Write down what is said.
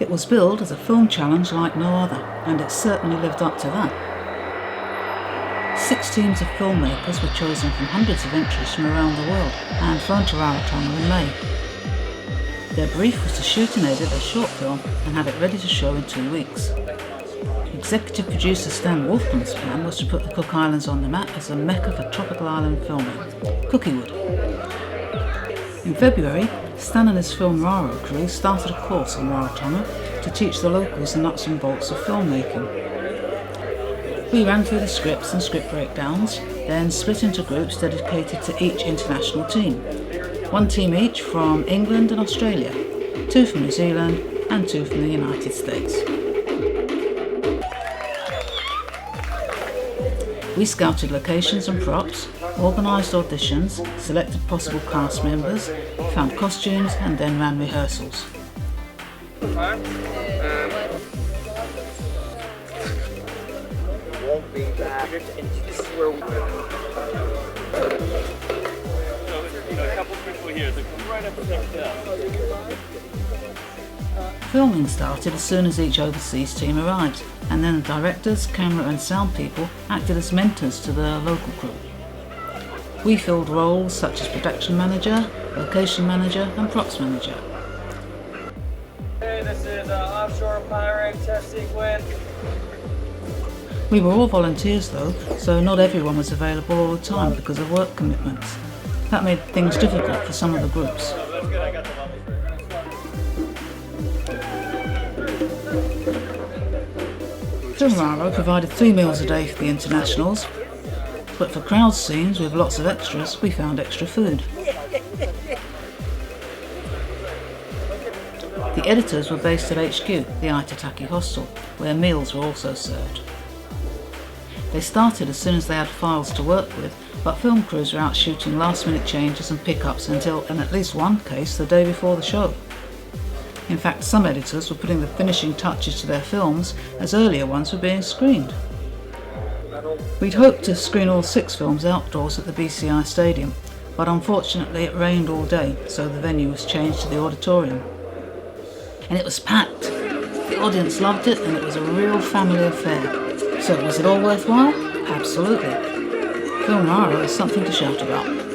It was billed as a film challenge like no other, and it certainly lived up to that. 6 teams of filmmakers were chosen from hundreds of entries from around the world and flown to Raro in May. Their brief was to shoot and edit a short film and have it ready to show in 2 weeks. Executive producer Stan Wolfman's plan was to put the Cook Islands on the map as a mecca for tropical island filming, Cookiewood. In February, Stan and his film Raro crew started a course on Rarotonga to teach the locals the nuts and bolts of filmmaking. We ran through the scripts and script breakdowns, then split into groups dedicated to each international team. 1 team each from England and Australia, 2 from New Zealand and 2 from the United States. We scouted locations and props, organised auditions, selected possible cast members, found costumes and then ran rehearsals. Filming started as soon as each overseas team arrived, and then the directors, camera and sound people acted as mentors to the local crew. We filled roles such as production manager, location manager and props manager. Hey, this is offshore pirate test sequence. We were all volunteers though, so not everyone was available all the time because of work commitments. That made things difficult for some of the groups. Film Raro provided 3 meals a day for the internationals, but for crowd scenes with lots of extras, we found extra food. The editors were based at HQ, the Aitataki hostel, where meals were also served. They started as soon as they had files to work with, but film crews were out shooting last-minute changes and pickups until, in at least one case, the day before the show. In fact, some editors were putting the finishing touches to their films as earlier ones were being screened. We'd hoped to screen all 6 films outdoors at the BCI Stadium, but unfortunately it rained all day, so the venue was changed to the auditorium. And it was packed. The audience loved it and it was a real family affair. So was it all worthwhile? Absolutely. Film Raro is something to shout about.